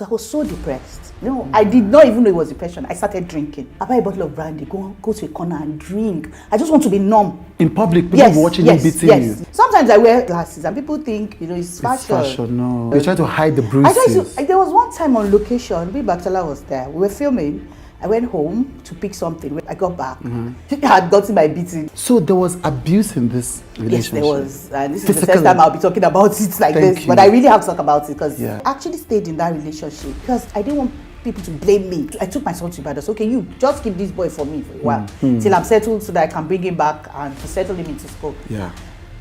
I was so depressed. I did not even know it was depression. I started drinking. I buy a bottle of brandy, go to a corner and drink. I just want to be numb. In public, people watching you beating you. Sometimes I wear glasses and people think, it's fashion. It's fashion, no. They try to hide the bruises. There was one time on location, Bimbo Akintola was there. We were filming. I went home to pick something. I got back. I had gotten my beating. So there was abuse in this relationship? Yes, there was. And this is the first time I'll be talking about it like this. But I really have to talk about it because I actually stayed in that relationship because I didn't want people to blame me. I took my son to Ibadan. So, okay, you just keep this boy for me for a while till I'm settled so that I can bring him back and to settle him into school. Yeah.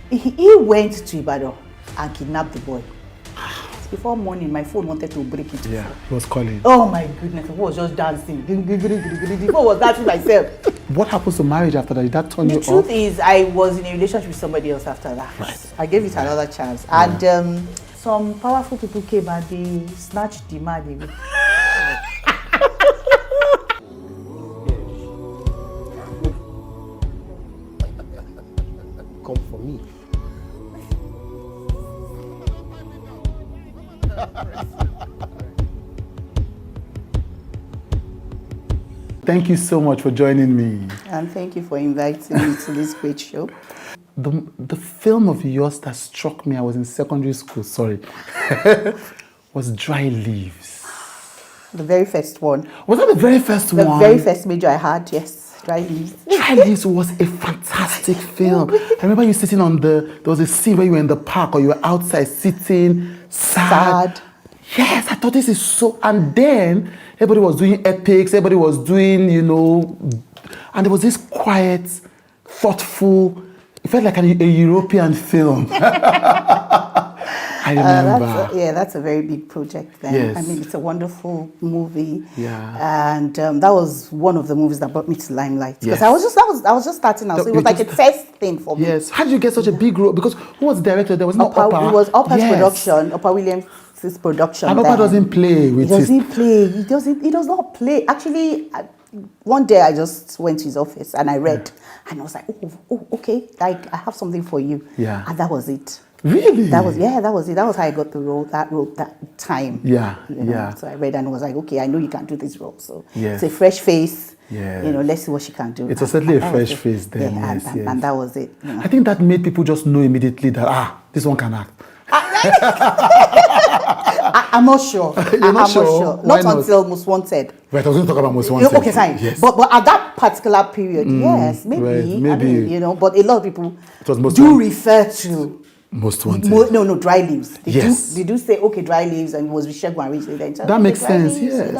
He went to Ibadan and kidnapped the boy. Before morning, my phone wanted to break it. Yeah, he was calling. Oh my goodness, I was just dancing. I was dancing myself. What happens to marriage after that? Did that turn you off? The truth is, I was in a relationship with somebody else after that. Right. I gave it another chance. And some powerful people came and they snatched the man. Come for me. Thank you so much for joining me. And thank you for inviting me to this great show. The film of yours that struck me, I was in secondary school, was Dry Leaves. The very first one. Was that the very first one? The very first major I had, yes. Dry Leaves. Dry Leaves was a fantastic film. I remember you sitting there was a scene where you were in the park or you were outside sitting, sad. Yes, I thought this is so, and then everybody was doing epics, everybody was doing, and there was this quiet, thoughtful, it felt like a European film. I remember. That's a very big project then. Yes. I mean, it's a wonderful movie. Yeah. And that was one of the movies that brought me to limelight. Because Yes. I was just starting out. So it was like a first thing for me. Yes. How did you get such a big role? Because who was the director? There was no Upper. It was Upper's production, Upper Williams' production. And Upper doesn't play with it. He does not play. Actually, one day I just went to his office and I read. And I was like, oh, okay. Like, I have something for you. Yeah. And that was it. Really? That was it. That was how I got the role. That time. Yeah. So I read and was like, okay, I know you can do this role. So Yes. it's a fresh face. Yeah. Let's see what she can do. It was certainly a fresh face then. Yeah, yes, and that was it. I think that made people just know immediately that this one can act. I'm not sure. You're not sure? Not until Most Wanted. Right, I was going to talk about Most Wanted. Okay, fine. Yes. But at that particular period, yes, maybe. Right, maybe. I mean, but a lot of people do refer to Most Wanted. No, Dry Leaves. They do say, okay, Dry Leaves, and it was with Shegun and that makes sense, yes.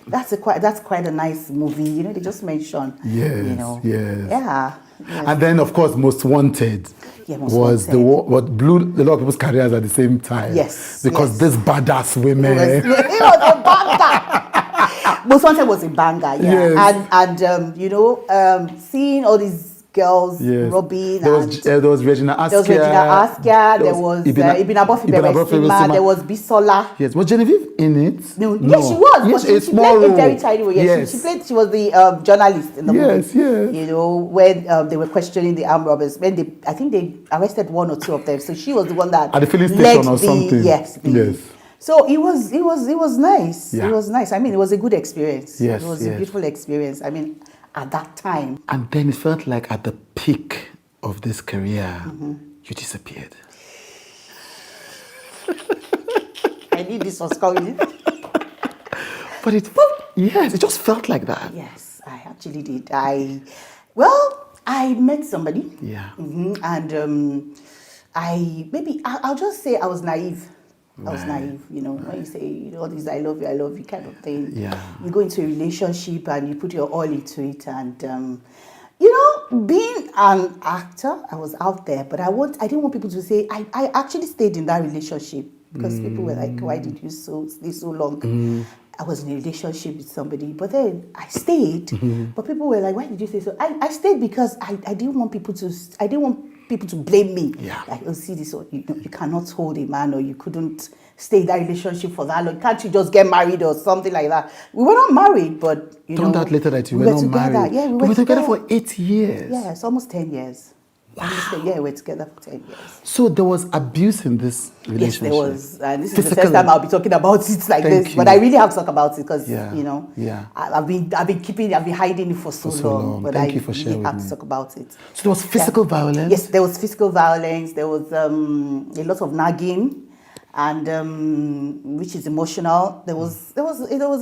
That's quite a nice movie. They just mention. Yes, yes. Yeah. And then, of course, Most Wanted was what blew a lot of people's careers at the same time. Yes. Because this badass women. It was a banger. Most Wanted was a banger, yeah. Yes. And seeing all these girls, Robin, there was Regina Askia. There was Ibina Bofi, there was Bisola. Yes, was Genevieve in it? No. Yes, she was. Yes, she played a very tiny role. Yes. She was the journalist in the movie. Yes. When they were questioning the armed robbers, I think they arrested one or two of them. So she was the one that at the filling station or something. Yes. So it was nice. Yeah. It was nice. I mean, it was a good experience. Yes. It was a beautiful experience. I mean, at that time. And then it felt like at the peak of this career, you disappeared. I knew this was coming. But it just felt like that. Yes, I actually did. I met somebody. Yeah. And I'll just say I was naive. I was naive, when you say, all these I love you kind of thing. Yeah. You go into a relationship and you put your all into it. And, being an actor, I was out there, but I didn't want people to say, I actually stayed in that relationship because people were like, why did you stay so long? I was in a relationship with somebody, but then I stayed, but people were like, why did you say so? I stayed because I didn't want people to blame me. Yeah. Like, see this, you cannot hold a man, or you couldn't stay in that relationship for that long. Can't you just get married or something like that? We were not married, but Turned out later that you were not together. married. Yeah, we were together for 8 years. Yeah, it's almost 10 years. Wow. Yeah, we're together for 10 years. So there was abuse in this relationship? Yes, there was. And this is the Physically? first time I'll be talking about it like Thank this. you. But I really have to talk about it because, Yeah. you know, Yeah. I've been hiding it for so long. But Thank I you for sharing really with have me. to talk about it. So there was physical violence? Yes, there was physical violence. There was a lot of nagging, and which is emotional. There was a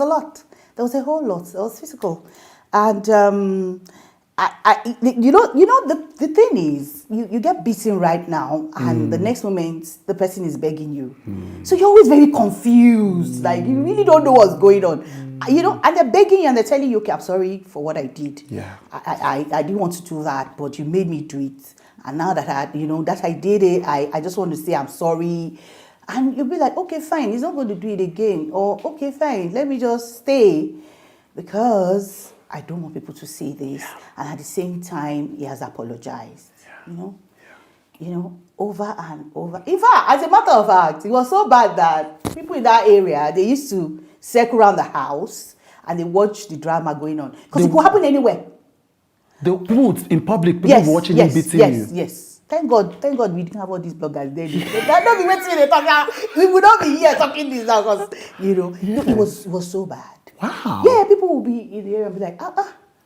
lot. There was a whole lot. There was physical, and the thing is, you get beaten right now, and the next moment the person is begging you, so you're always very confused. Like you really don't know what's going on, and they're begging you and they're telling you, okay, I'm sorry for what I did. Yeah. I didn't want to do that, but you made me do it, and now that I did it, I just want to say I'm sorry. And you'll be like, okay, fine, he's not going to do it again. Or, okay, fine, let me just stay because I don't want people to see this. Yeah. And at the same time, he has apologized, over and over. In fact, as a matter of fact, it was so bad that people in that area, they used to circle around the house and they watch the drama going on. Because it could happen anywhere. The people in public, people watching you beating you. Yes. Thank God we didn't have all these bloggers there. That don't be waiting they talk now. We would not be here talking this now because it was so bad. Wow. Yeah, people will be in the area and be like,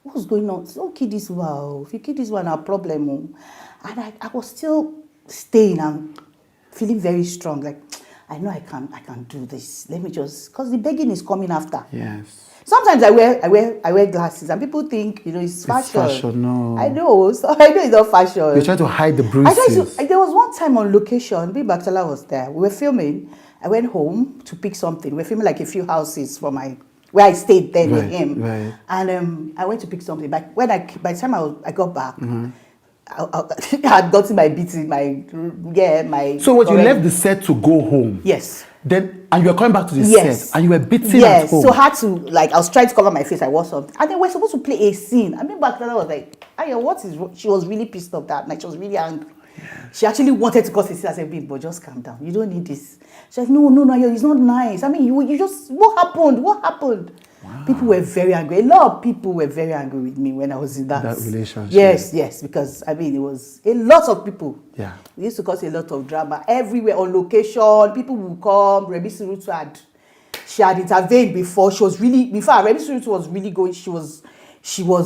what's going on? Don't kill this one. If you kill this one, our problem. And I was still staying and feeling very strong. Like I know I can do this. Let me just because the begging is coming after. Yes. Sometimes I wear glasses and people think it's fashion. It's fashion, no. I know, so I know it's not fashion. You're trying to hide the bruises. There was one time on location, Bimbo Akintola was there. We were filming. I went home to pick something. We were filming like a few houses from where I stayed then with him. Right. And I went to pick something. But by the time I got back, I had gotten my beating, my. So what, you left the set to go home? Yes. Then, and you were coming back to the set, and you were beaten at home. So I had to, I was trying to cover my face, I wore something. And then we're supposed to play a scene. I mean, back then I was like, Ayo, what is wrong? She was really pissed off that night. She was really angry. Yeah. She actually wanted to cause a scene. I said, Bimbo, just calm down. You don't need this. She's like, no, Ayo, it's not nice. I mean, you just, what happened? Wow. People were very angry. A lot of people were very angry with me when I was in that relationship. Yes, because I mean, it was a lot of people. Yeah. It used to cause a lot of drama everywhere on location. People would come. Remi Surutu had intervened before. She was really, in fact, Remi Surutu was really going. She was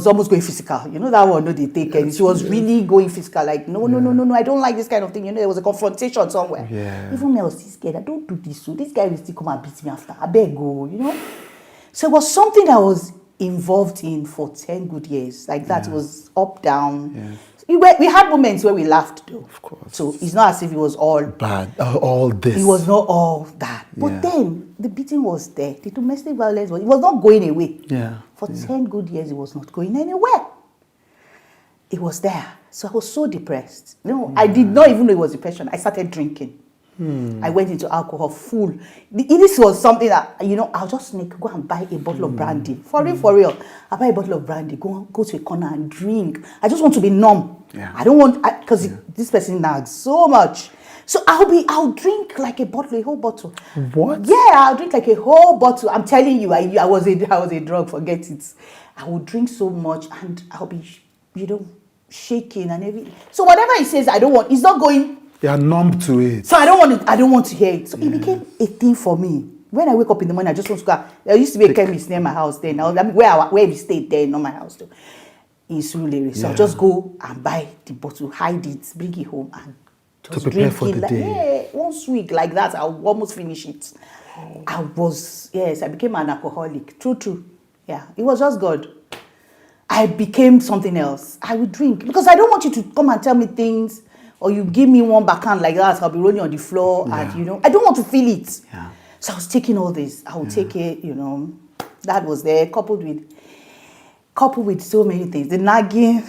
almost going physical. You know that one? No, they take it. She was really going physical. Like, no, I don't like this kind of thing. There was a confrontation somewhere. Yeah. Even me, I was scared. I don't do this. So this guy will still come and beat me after. I beg go, So it was something that I was involved in for 10 good years. Like that, It was up, down. Yeah. We had moments where we laughed though. Of course. So it's not as if it was all bad, all this. It was not all that. But then the beating was there. The domestic violence it was not going away. Yeah. For 10 good years, it was not going anywhere. It was there. So I was so depressed. I did not even know it was depression. I started drinking. I went into alcohol full. This was something that, I'll just go and buy a bottle of brandy. For real. I'll buy a bottle of brandy, go to a corner and drink. I just want to be numb. Yeah. I don't want, because this person nags so much. So I'll drink like a whole bottle. What? Yeah, I'll drink like a whole bottle. I'm telling you, I was a drug, forget it. I will drink so much and I'll be, shaking and everything. So whatever he says, I don't want, it's not going. You are numb to it. So I don't want to hear it. So it became a thing for me. When I wake up in the morning, I just want to go. There used to be a chemist near my house then. Where we stayed there, not my house though. In Surulere. So I'll just go and buy the bottle, hide it, bring it home and just to prepare for the day. Yeah, once a week like that, I'll almost finish it. I became an alcoholic. True. Yeah, it was just God. I became something else. I would drink because I don't want you to come and tell me things. Or you give me one backhand like that, I'll be rolling on the floor, and I don't want to feel it. Yeah. So I was taking all this. I would take it, that was there, coupled with so many things. The nagging,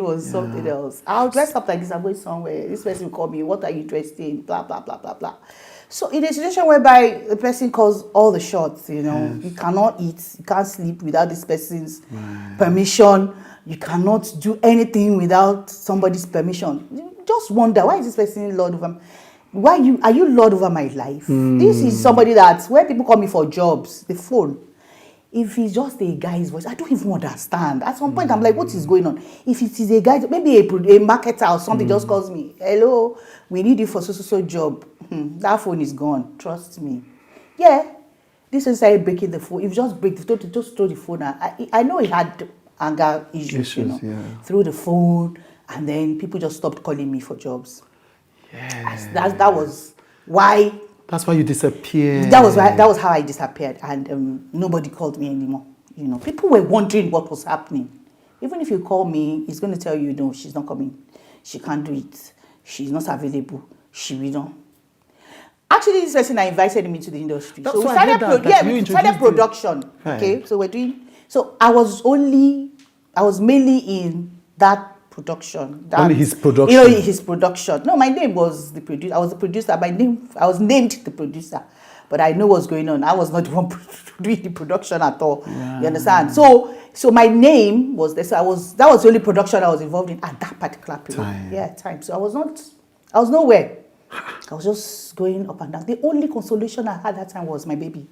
was something else. I'll dress up like this. I'm going somewhere. This person will call me. What are you dressed in? Blah blah blah blah blah. So in a situation whereby the person calls all the shots, you cannot eat, you can't sleep without this person's permission. You cannot do anything without somebody's permission. You just wonder, why is this person Lord over me? Are you Lord over my life? This is somebody that when people call me for jobs, the phone. If it's just a guy's voice, I don't even understand. At some point, I'm like, what is going on? If it is a guy, maybe a marketer or something just calls me, hello, we need you for so job. That phone is gone. Trust me. Yeah. This is started breaking the phone. If you just break the phone, just throw the phone out. I know he had anger issues, through the phone, and then people just stopped calling me for jobs. Yeah. That was why. That's why you disappeared. That was how I disappeared, and nobody called me anymore. People were wondering what was happening. Even if you call me, he's going to tell you, no, she's not coming. She can't do it. She's not available. She will not. Actually, this person invited me to the industry. That's so we why I started, heard that we started production. Right. Okay, so we're doing. So I was mainly in that production. Only his production. His production. No, my name was the producer. I was the producer. I was named the producer, but I know what's going on. I was not the one doing the production at all. Yeah. You understand? So my name was there. So that was the only production I was involved in at that particular period. Time. So I was nowhere. I was just going up and down. The only consolation I had that time was my baby.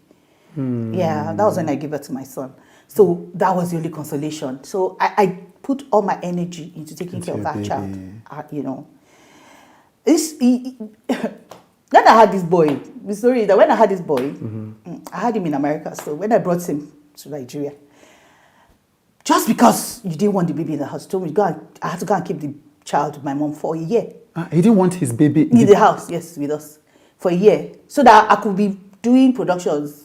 Yeah, that was when I gave birth to my son. So that was the only consolation. So I put all my energy into taking care of that child. When I had this boy, the story is that when I had this boy, I had him in America. So when I brought him to Nigeria, just because you didn't want the baby in the house, told me I had to go and keep the child with my mom for a year. He didn't want his baby in the house, yes, with us for a year, so that I could be doing productions.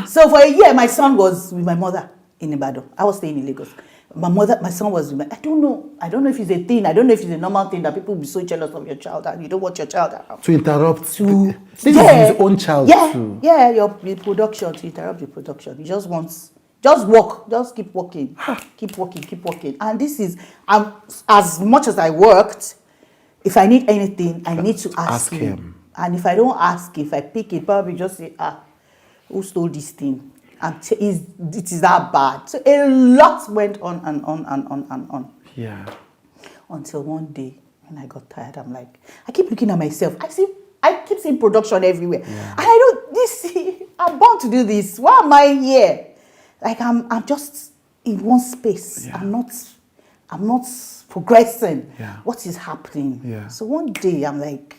So for a year, my son was with my mother in Ibadan. I was staying in Lagos. My son was with I don't know if it's a thing. I don't know if it's a normal thing that people will be so jealous of your child and you don't want your child around. To interrupt. This is his own child too. Yeah, your production, to interrupt the production. He just wants. Just walk. Just keep walking. Keep walking. And this is, as much as I worked, if I need anything, I need to ask him. And if I don't ask, if I pick it, probably just say, who stole this thing? It is that bad. So a lot went on and on. Yeah. Until one day, when I got tired, I'm like, I keep looking at myself. I keep seeing production everywhere. Yeah. And I'm born to do this. Why am I here? Like I'm just in one space. Yeah. I'm not progressing. Yeah. What is happening? Yeah. So one day I'm like,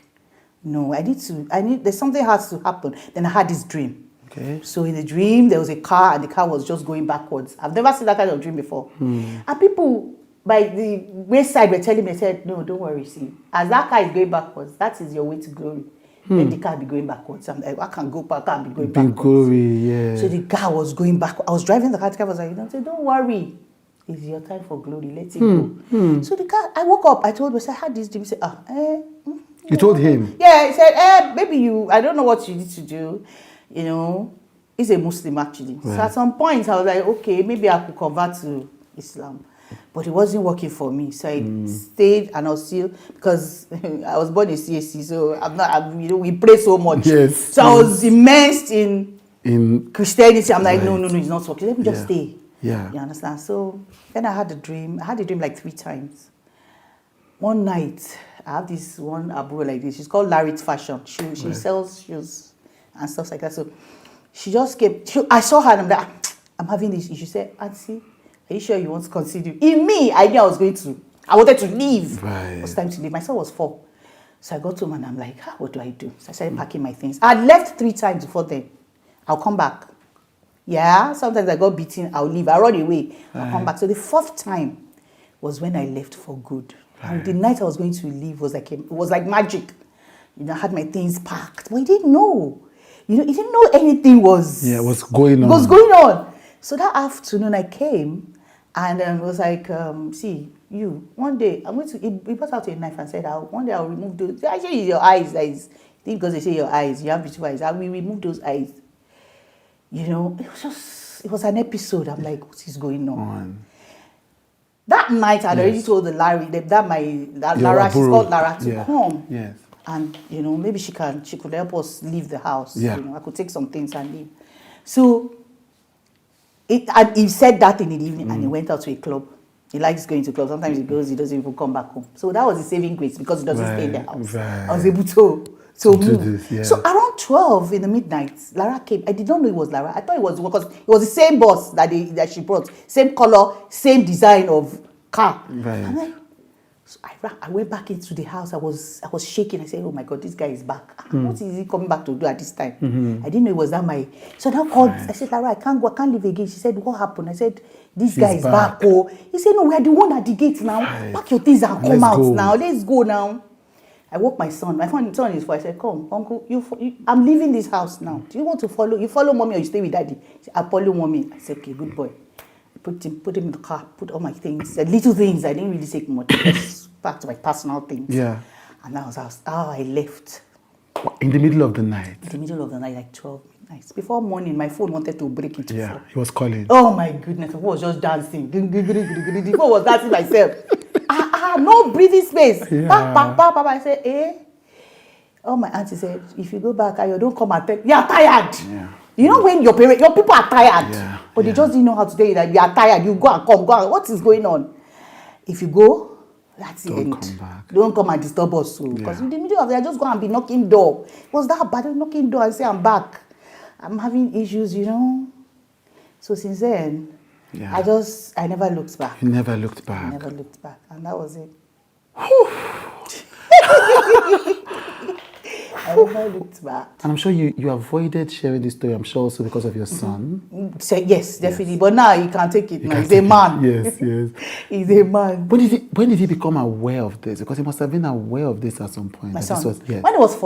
no, there's something has to happen. Then I had this dream. Okay. So in the dream there was a car and the car was just going backwards. I've never seen that kind of dream before. And people by the wayside were telling me, I said, no, don't worry, see. As that car is going backwards, that is your way to glory. Then the car be going backwards. I'm like, I can go back, I can be going backwards. Glory, yeah. So the car was going back. I was driving the car was like, don't worry. It's your time for glory. Let it go. So the car, I woke up. I told him, I had this dream. He said, You told him? Yeah, he said, maybe I don't know what you need to do. He's a Muslim actually. Right. So at some point, I was like, okay, maybe I could convert to Islam. But it wasn't working for me. So I stayed and I was still, because I was born in CSC, so we pray so much. Yes. So I was immersed in Christianity. I'm like, no, it's not working. Let me just stay. Yeah. You understand? So then I had a dream. I had a dream like 3 times. One night, I have this one abro like this. She's called Larry's Fashion. She sells shoes and stuff like that. So she just came. I saw her and I'm like, I'm having this issue. She said, Auntie, are you sure you want to continue? In me, I knew I wanted to leave. Right. It was time to leave. My son was 4. So I got home and I'm like, what do I do? So I started packing my things. I had left 3 times before then. I'll come back. Yeah, sometimes I got beaten, I'll leave. I run away. I'll come back. So the 4th time was when I left for good. Right. And the night I was going to leave was like magic. I had my things packed. But he didn't know. He didn't know anything was going on. So that afternoon I came and it was like, see, you, one day, he brought out a knife and said, one day I'll remove those. Actually, your eyes, because they say your eyes, you have beautiful eyes. I will remove those eyes. It was an episode. I'm like, what is going on? That night, I'd already told Lara, she's called Lara, to come. Yes. And, maybe she could help us leave the house. Yeah. I could take some things and leave. So, and he said that in the evening and he went out to a club. He likes going to clubs. Sometimes he goes, he doesn't even come back home. So that was the saving grace because he doesn't stay in the house. Right. I was able to To do move. this, yeah. So around 12 in the midnight, Lara came. I did not know it was Lara. I thought it was because it was the same bus that she brought, same color, same design of car. Right. And then, so I went back into the house. I was shaking. I said, "Oh my God, this guy is back. What is he coming back to do at this time?" I didn't know it was that my. So I now called. I said, "Lara, I can't go. I can't leave again." She said, "What happened?" I said, "This guy is back." Oh, he said, "No, we are the one at the gate now. Right. Pack your things and come Let's out go. now. Let's go now." I woke my son. My son is 4. I said, "Come, uncle, I'm leaving this house now. Do you want to follow? You follow mommy or you stay with daddy?" He said, "I follow mommy." I said, "Okay, good boy." Put him in the car, put all my things, the little things. I didn't really take much, just packed my personal things. Yeah. And that was how I left. In the middle of the night. In the middle of the night, like 12 midnight. Before morning, my phone wanted to break into Yeah, four. he was calling. Oh my goodness, I was just dancing. The phone was dancing myself. No breathing space. Yeah. I said, eh? Oh, my auntie said, if you go back, Ayo, don't come and tell. You are tired. Yeah. You know when your people are tired, Yeah, but they just didn't know how to tell you that you are tired. You go and come, what is going on? If you go, that's the end. Come back. Don't come and disturb us, because in the middle of the day, just go and be knocking door. It was that bad, knocking door and say I'm back. I'm having issues, So since then, I never looked back. You never looked I back. never looked back, and that was it. I never looked back. And I'm sure you avoided sharing this story, I'm sure also because of your son. So, yes, definitely. But now you can take it now. He's a Take it. man. Yes. He's a man. When did he become aware of this? Because he must have been aware of this at some point. My that son. This was, yes. When he was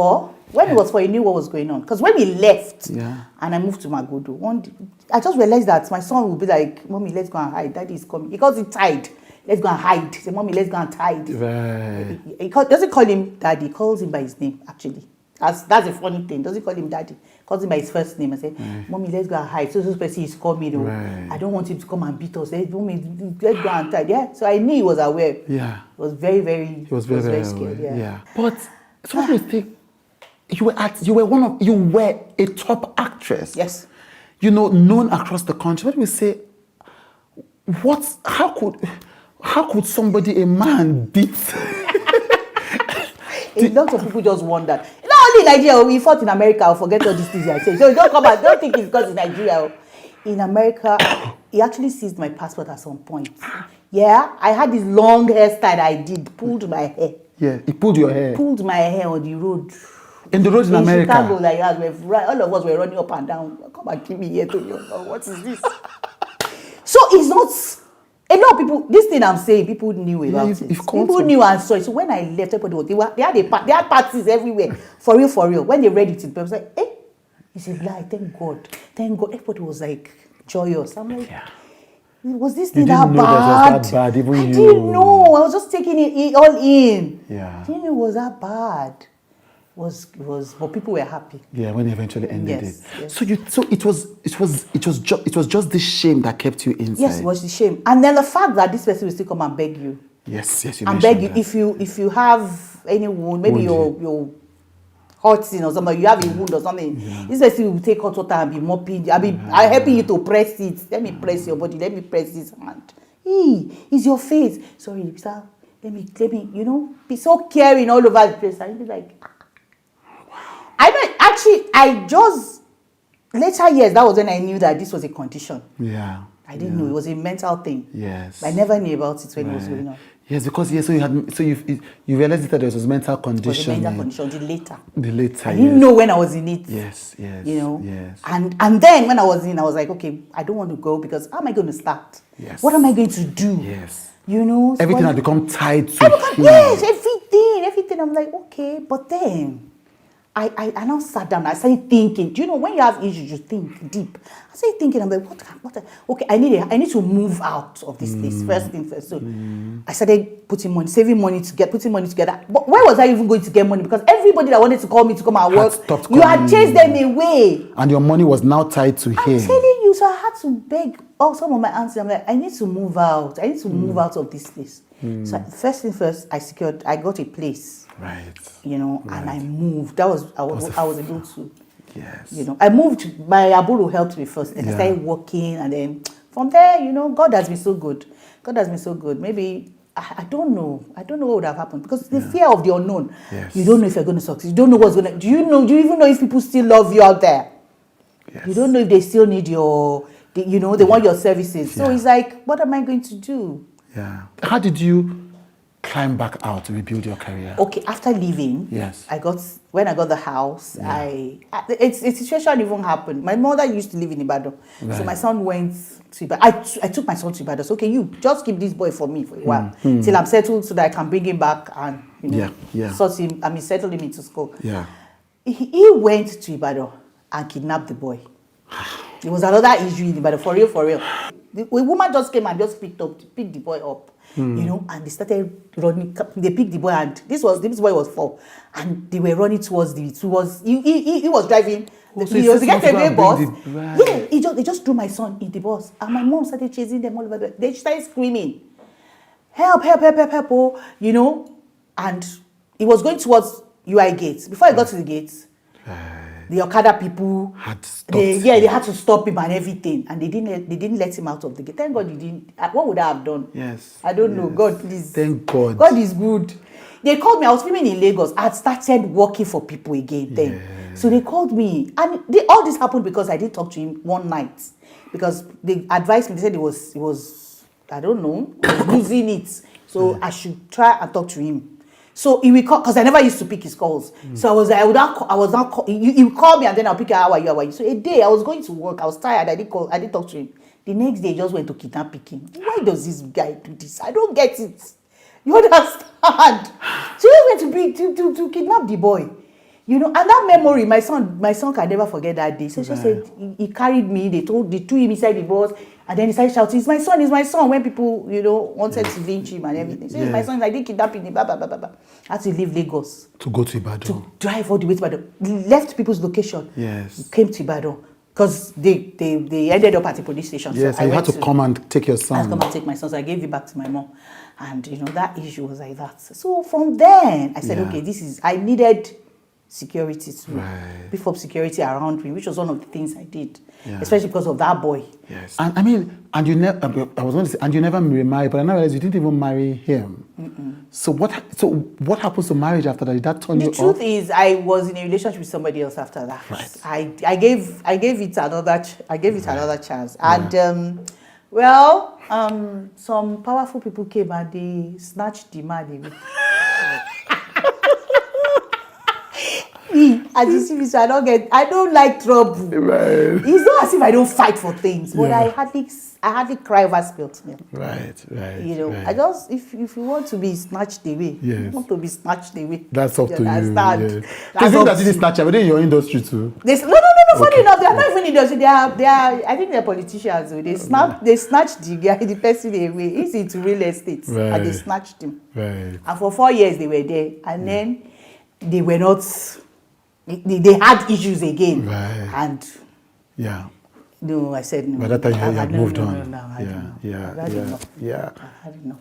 4, he knew what was going on. Because when we left Yeah. and I moved to Magodo, I just realized that my son would be like, "Mommy, let's go and hide. Daddy is coming." Because he tied. Let's go and hide. Say, "Mommy, let's go and hide." Right. He doesn't call him daddy. He calls him by his name, actually. That's a funny thing. Doesn't call him daddy. Calls him by his first name. I say, "Mommy, let's go and hide. So person is coming. Right. I don't want him to come and beat us. Mommy, let's go and hide." Yeah. So I knew he was aware. Yeah. He was very, very. He was very scared. aware. Yeah. But so what do you think? You were a top actress. Yes. Known across the country. What do we say? How could somebody, a man, beat? A lot of people just wonder. Not only in Nigeria, we fought in America. I'll forget all these things I say. So don't think it's because it's Nigeria. In America, he actually seized my passport at some point. Yeah, I had this long hairstyle that I did, pulled my hair. Yeah, he pulled your hair. Pulled my hair on the road. In the roads in America. Chicago, like that, all of us were running up and down. Come and keep me here to you. What is this? So it's not. A lot of people, this thing I'm saying, people knew about it. People knew and saw it. So when I left, they had parties everywhere. For real. When they read it, people was like, "Eh, it's a lie. Thank God. Everybody was like joyous." I'm like, was this thing that bad? That was that bad, even I didn't know. I was just taking it all in. Yeah. I didn't know it was that bad. But people were happy. Yeah, when they eventually ended it. Yes. So it was just this shame that kept you inside. Yes, it was the shame, and then the fact that this person will still come and beg you. Yes, you and beg you that. if you have any wound, maybe your hurting or something, you have a wound or something. Yeah. This person will take hot water and be mopping. I'm helping you to press it. Let me press your body. Let me press this hand. It's your face. Sorry, sir. Let me. Be so caring all over the place. And be like. I just later years, that was when I knew that this was a condition. Yeah. I didn't know it was a mental thing. Yes. I never knew about it when it was going on. Yes, because you realized that there was a mental condition. It was a mental condition. The later. I didn't know when I was in it. Yes. Yes. And then when I was in, I was like, okay, I don't want to go because how am I going to start? Yes. What am I going to do? Yes. So everything had become tied to him. Yes, everything. I'm like, okay, but then. I now sat down. I started thinking. Do you know when you have issues, you think deep. I started thinking. I'm like, what? Okay, I need to move out of this place. First thing first. So I started saving money putting money together. But where was I even going to get money? Because everybody that wanted to call me to come and work, you had chased them away. And your money was now tied to him. I'm telling you. So I had to beg some of my aunts. I'm like, I need to move out. I need to move out of this place. So first thing first, I got a place. Right. And I moved. I was able to. Yes. I moved. My aburo helped me first. And I started working, and then from there, God has been so good. God has been so good. Maybe I don't know. I don't know what would have happened because the fear of the unknown. Yes. You don't know if you're going to succeed. You don't know what's going to. Do you even know if people still love you out there? Yes. You don't know if they still need they want your services. So it's like, what am I going to do? Yeah. How did you climb back out to rebuild your career? Okay, after leaving, Yes. When I got the house, a situation even happened. My mother used to live in Ibadan, so my son went to Ibadan. I took my son to Ibadan. So, okay, you just keep this boy for me for a while till I'm settled, so that I can bring him back and settle him into school. Yeah. He went to Ibadan and kidnapped the boy. It was another issue in Ibadan, for real. A woman just came and just picked the boy up. And they started running. They picked the boy, and this boy was 4, and they were running towards he was driving. He was getting a bus. Yeah, they just threw my son in the bus, and my mom started chasing them all over. They started screaming, "Help! Oh," and he was going towards UI gate. Before he got to the gate, the Okada people had stopped. They had to stop him and everything, and they didn't let him out of the gate. Thank God you didn't. What would I have done? Yes. I don't know. God, please. Thank God. God is good. They called me. I was filming in Lagos. I had started working for people again then. Yeah. So they called me, and all this happened because I didn't talk to him one night, because they advised me. They said he was I don't know, losing it. So I should try and talk to him. So he will call, because I never used to pick his calls. So I would not call. He would call me, and then I'll pick. How are you? So a day I was going to work. I was tired. I didn't talk to him. The next day he just went to kidnap picking. Why does this guy do this? I don't get it. You understand? So he went to kidnap the boy. And that memory, my son can never forget that day. So she said he carried me. They threw him inside the bus, and then he started shouting, "It's my son! It's my son!" When people, wanted to lynch him and everything. So it's my son. I did kidnapping him. Blah blah blah blah. I had to leave Lagos to go to Ibadan. To drive all the way to Ibadan. Left people's location. Yes. Came to Ibadan because they ended up at the police station. Yes, so you had to come and take your son. I had to come and take my son. So I gave it back to my mom, and that issue was like that. So from then I said, okay, I needed security to beef up security around me, which was one of the things I did, especially because of that boy. Yes, and you never. I was going to say, and you never remarried, but I now realized you didn't even marry him. So what happens to marriage after that? Did that turn you off? The truth is, I was in a relationship with somebody else after that. Right. I gave it another chance, and some powerful people came and they snatched the man away. As you see me, so I don't like trouble. Right. It's not as if I don't fight for things, but I hardly cry over spilt milk. Right. I just, if you want to be snatched away, you want to be snatched away. That's up to you. Understand? Yes. Is it that you didn't snatch? Are they in your industry too? No. Funny enough, they are not even in industry. They are. I think they're politicians. So they snatched the person away. He's into real estate, and they snatched him. Right. And for 4 years they were there, and then they were not. They had issues again. Right. And yeah. no, I said no. By that time you had moved on. No, I had enough. Yeah. I had enough.